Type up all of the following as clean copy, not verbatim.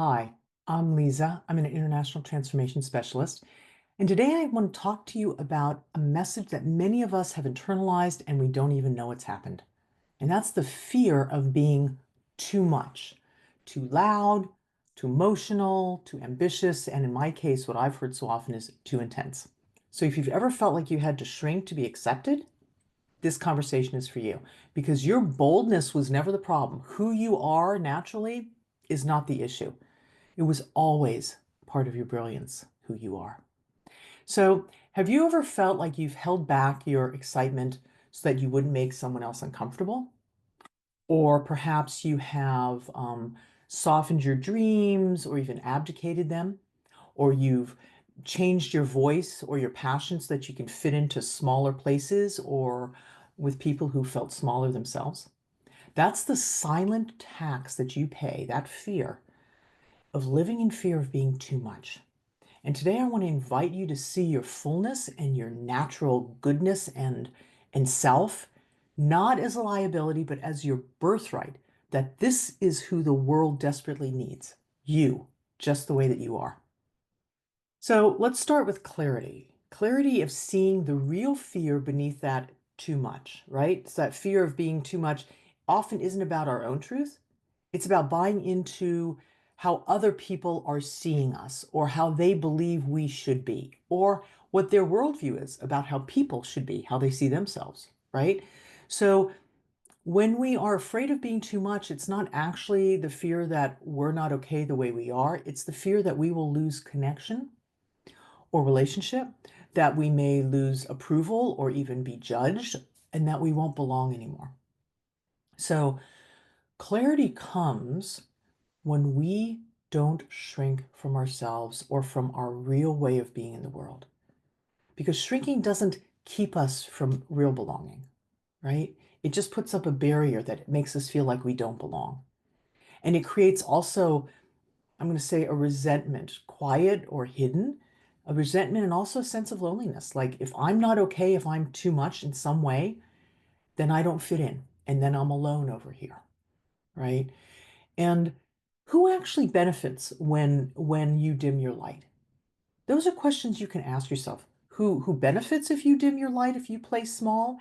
Hi, I'm Leeza. I'm an international transformation specialist. And today I want to talk to you about a message that many of us have internalized and we don't even know it's happened. And that's the fear of being too much, too loud, too emotional, too ambitious. And in my case, what I've heard so often is too intense. So if you've ever felt like you had to shrink to be accepted, this conversation is for you because your boldness was never the problem. Who you are naturally is not the issue. It was always part of your brilliance, who you are. So, have you ever felt like you've held back your excitement so that you wouldn't make someone else uncomfortable? Or perhaps you have softened your dreams or even abdicated them, or you've changed your voice or your passion so that you can fit into smaller places or with people who felt smaller themselves. That's the silent tax that you pay, that fear of living in fear of being too much. And today I want to invite you to see your fullness and your natural goodness and self, not as a liability, but as your birthright, that this is who the world desperately needs. You, just the way that you are. So let's start with clarity. Clarity of seeing the real fear beneath that too much, right? So that fear of being too much often isn't about our own truth. It's about buying into how other people are seeing us or how they believe we should be or what their worldview is about how people should be, how they see themselves, right? So when we are afraid of being too much, it's not actually the fear that we're not okay the way we are. It's the fear that we will lose connection or relationship, that we may lose approval or even be judged, and that we won't belong anymore. So clarity comes when we don't shrink from ourselves or from our real way of being in the world. Because shrinking doesn't keep us from real belonging, right? It just puts up a barrier that makes us feel like we don't belong. And it creates also, I'm going to say, a resentment, quiet or hidden, a resentment and also a sense of loneliness. Like if I'm not okay, if I'm too much in some way, then I don't fit in. And then I'm alone over here, right? And who actually benefits when you dim your light? Those are questions you can ask yourself. Who benefits if you dim your light, if you play small?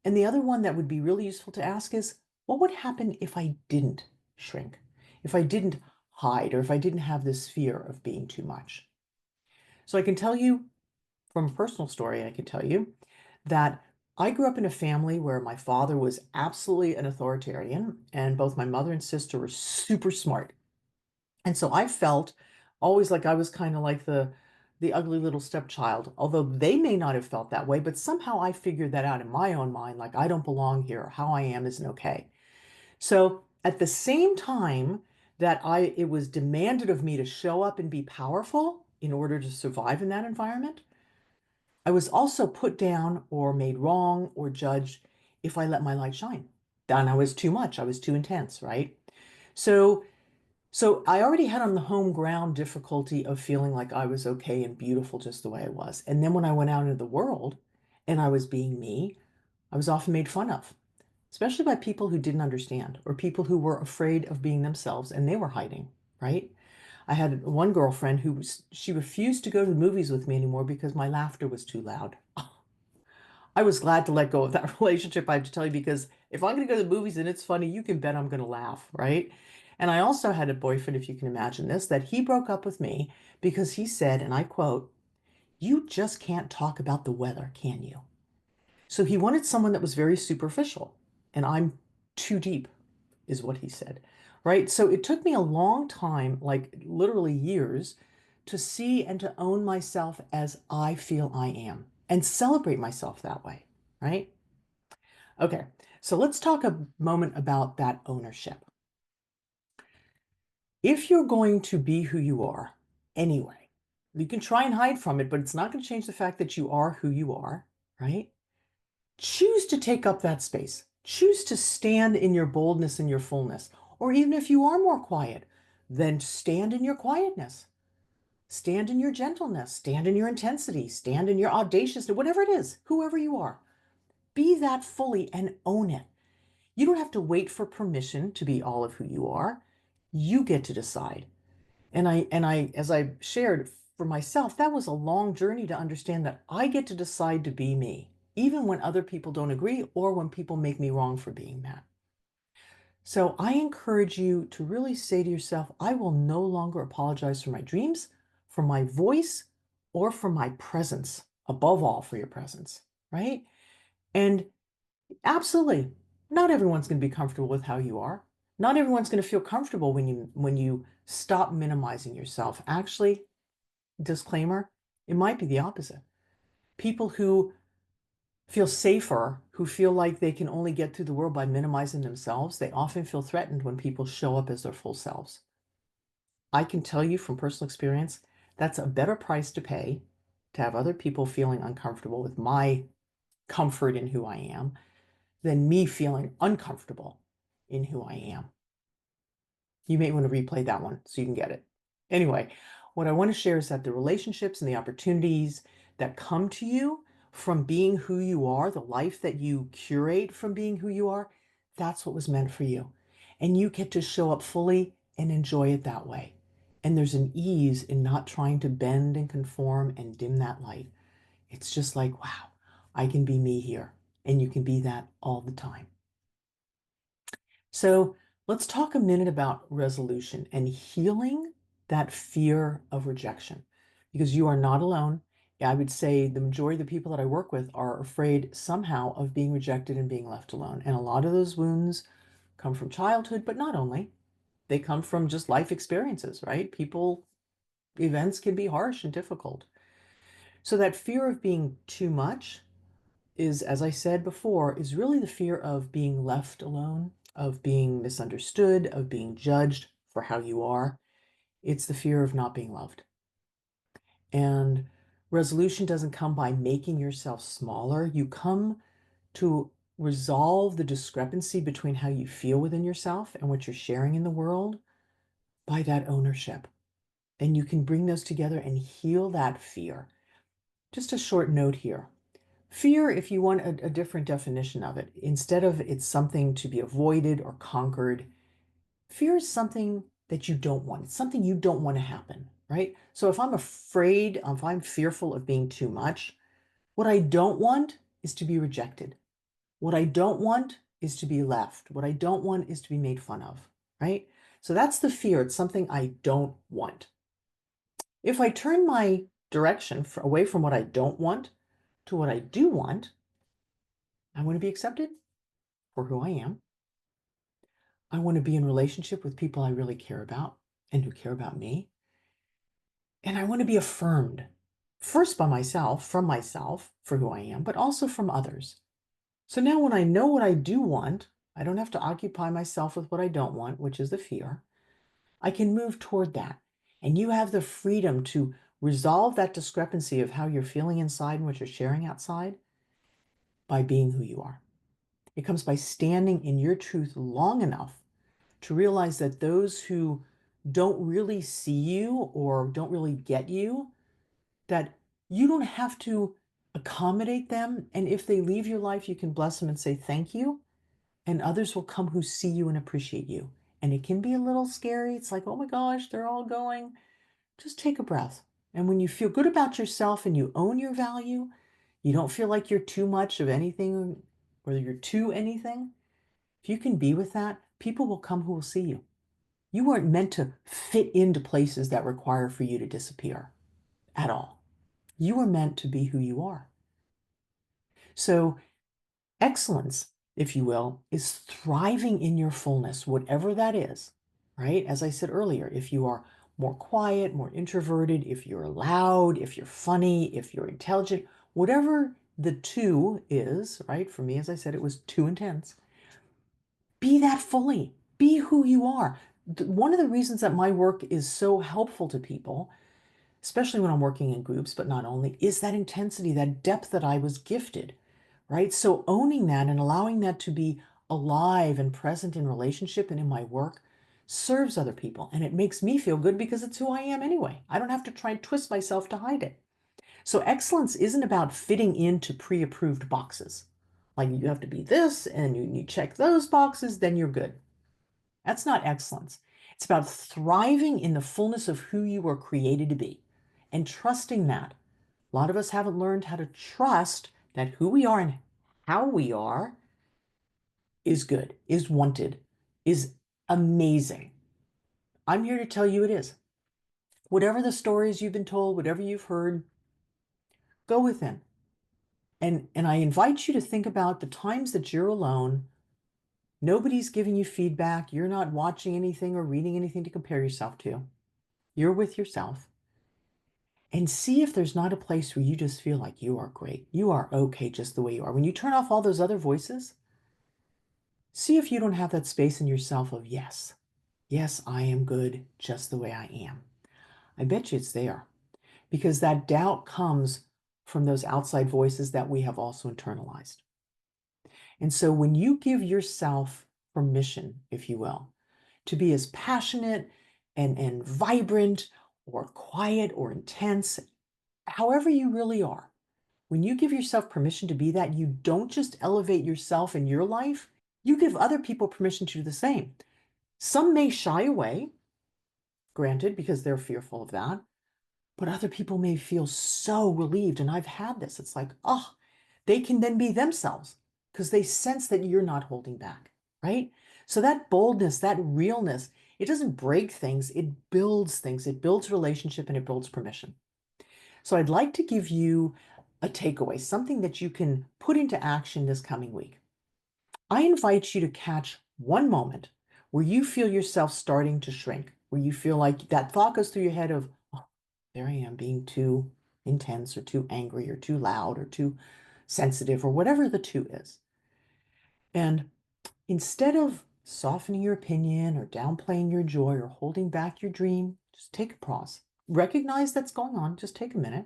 And the other one that would be really useful to ask is, what would happen if I didn't shrink? If I didn't hide, or if I didn't have this fear of being too much? So I can tell you from a personal story, I can tell you that I grew up in a family where my father was absolutely an authoritarian, and both my mother and sister were super smart. And so I felt always like I was kind of like the ugly little stepchild, although they may not have felt that way, but somehow I figured that out in my own mind, like I don't belong here. How I am isn't okay. So at the same time that it was demanded of me to show up and be powerful in order to survive in that environment, I was also put down or made wrong or judged if I let my light shine. Then I was too much. I was too intense, right? So so I already had on the home ground difficulty of feeling like I was okay and beautiful just the way I was. And then when I went out into the world and I was being me, I was often made fun of, especially by people who didn't understand or people who were afraid of being themselves and they were hiding, right? I had one girlfriend she refused to go to the movies with me anymore because my laughter was too loud. I was glad to let go of that relationship, I have to tell you, because if I'm going to go to the movies and it's funny, you can bet I'm going to laugh, right? And I also had a boyfriend, if you can imagine this, that he broke up with me because he said, and I quote, "You just can't talk about the weather, can you?" So he wanted someone that was very superficial, and I'm too deep, is what he said, right? So it took me a long time, like literally years, to see and to own myself as I feel I am and celebrate myself that way, right? Okay, so let's talk a moment about that ownership. If you're going to be who you are anyway, you can try and hide from it, but it's not going to change the fact that you are who you are, right? Choose to take up that space. Choose to stand in your boldness and your fullness. Or even if you are more quiet, then stand in your quietness. Stand in your gentleness. Stand in your intensity. Stand in your audaciousness, whatever it is, whoever you are. Be that fully and own it. You don't have to wait for permission to be all of who you are. You get to decide. As I shared for myself, that was a long journey to understand that I get to decide to be me, even when other people don't agree or when people make me wrong for being that. So I encourage you to really say to yourself, I will no longer apologize for my dreams, for my voice, or for my presence, above all, for your presence, right? And absolutely, not everyone's going to be comfortable with how you are. Not everyone's going to feel comfortable when you stop minimizing yourself. Actually, disclaimer, it might be the opposite. People who feel safer, who feel like they can only get through the world by minimizing themselves, they often feel threatened when people show up as their full selves. I can tell you from personal experience, that's a better price to pay to have other people feeling uncomfortable with my comfort in who I am than me feeling uncomfortable in who I am. You may want to replay that one so you can get it. Anyway, what I want to share is that the relationships and the opportunities that come to you from being who you are, the life that you curate from being who you are, that's what was meant for you. And you get to show up fully and enjoy it that way. And there's an ease in not trying to bend and conform and dim that light. It's just like, wow, I can be me here. And you can be that all the time. So let's talk a minute about resolution and healing that fear of rejection because you are not alone. I would say the majority of the people that I work with are afraid somehow of being rejected and being left alone. And a lot of those wounds come from childhood, but not only. They come from just life experiences, right? Events can be harsh and difficult. So that fear of being too much is, as I said before, is really the fear of being left alone, of being misunderstood, of being judged for how you are. It's the fear of not being loved. And resolution doesn't come by making yourself smaller. You come to resolve the discrepancy between how you feel within yourself and what you're sharing in the world by that ownership. And you can bring those together and heal that fear. Just a short note here. Fear, if you want a different definition of it, instead of it's something to be avoided or conquered, fear is something that you don't want. It's something you don't want to happen, right? So if I'm afraid, if I'm fearful of being too much, what I don't want is to be rejected. What I don't want is to be left. What I don't want is to be made fun of, right? So that's the fear. It's something I don't want. If I turn my direction away from what I don't want to what I do want, I want to be accepted for who I am. I want to be in relationship with people I really care about and who care about me. And I want to be affirmed, first by myself, from myself for who I am, but also from others. So now when I know what I do want, I don't have to occupy myself with what I don't want, which is the fear. I can move toward that. And you have the freedom to resolve that discrepancy of how you're feeling inside and what you're sharing outside by being who you are. It comes by standing in your truth long enough to realize that those who don't really see you or don't really get you, that you don't have to accommodate them. And if they leave your life, you can bless them and say thank you. And others will come who see you and appreciate you. And it can be a little scary. It's like, oh my gosh, they're all going. Just take a breath. And when you feel good about yourself and you own your value, you don't feel like you're too much of anything or you're too anything. If you can be with that, people will come who will see you. You weren't meant to fit into places that require for you to disappear at all. You were meant to be who you are. So excellence, if you will, is thriving in your fullness, whatever that is, right? As I said earlier, if you are more quiet, more introverted, if you're loud, if you're funny, if you're intelligent, whatever the two is, right? For me, as I said, it was too intense. Be that fully. Be who you are. One of the reasons that my work is so helpful to people, especially when I'm working in groups, but not only, is that intensity, that depth that I was gifted, right? So owning that and allowing that to be alive and present in relationship and in my work serves other people. And it makes me feel good because it's who I am anyway. I don't have to try and twist myself to hide it. So excellence isn't about fitting into pre-approved boxes. Like you have to be this and you check those boxes, then you're good. That's not excellence. It's about thriving in the fullness of who you are created to be and trusting that. A lot of us haven't learned how to trust that who we are and how we are is good, is wanted, is amazing. I'm here to tell you it is. Whatever the stories you've been told, whatever you've heard, go within. And I invite you to think about the times that you're alone. Nobody's giving you feedback. You're not watching anything or reading anything to compare yourself to. You're with yourself. And see if there's not a place where you just feel like you are great. You are okay just the way you are. When you turn off all those other voices, see if you don't have that space in yourself of, yes, yes, I am good just the way I am. I bet you it's there because that doubt comes from those outside voices that we have also internalized. And so when you give yourself permission, if you will, to be as passionate and vibrant or quiet or intense, however you really are, when you give yourself permission to be that, you don't just elevate yourself in your life, you give other people permission to do the same. Some may shy away, granted, because they're fearful of that, but other people may feel so relieved. And I've had this. It's like, oh, they can then be themselves because they sense that you're not holding back, right? So that boldness, that realness, it doesn't break things, it builds things. It builds relationship and it builds permission. So I'd like to give you a takeaway, something that you can put into action this coming week. I invite you to catch one moment where you feel yourself starting to shrink, where you feel like that thought goes through your head of, oh, there I am being too intense or too angry or too loud or too sensitive or whatever the two is. And instead of softening your opinion or downplaying your joy or holding back your dream, just take a pause. Recognize that's going on. Just take a minute.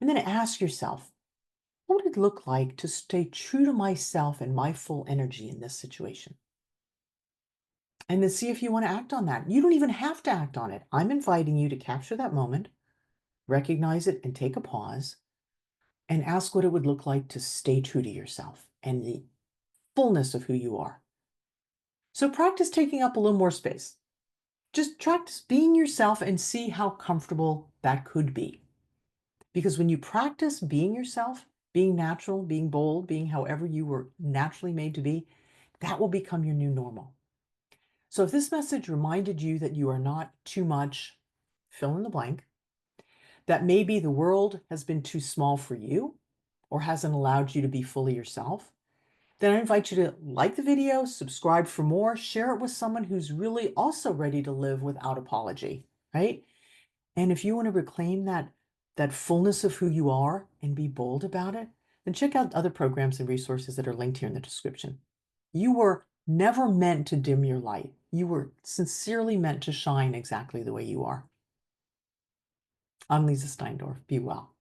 And then ask yourself, what would it look like to stay true to myself and my full energy in this situation? And then see if you want to act on that. You don't even have to act on it. I'm inviting you to capture that moment, recognize it, and take a pause and ask what it would look like to stay true to yourself and the fullness of who you are. So practice taking up a little more space. Just practice being yourself and see how comfortable that could be. Because when you practice being yourself, being natural, being bold, being however you were naturally made to be, that will become your new normal. So if this message reminded you that you are not too much, fill in the blank, that maybe the world has been too small for you or hasn't allowed you to be fully yourself, then I invite you to like the video, subscribe for more, share it with someone who's really also ready to live without apology, right? And if you want to reclaim that fullness of who you are and be bold about it, then check out other programs and resources that are linked here in the description. You were never meant to dim your light. You were sincerely meant to shine exactly the way you are. I'm Leeza Steindorf. Be well.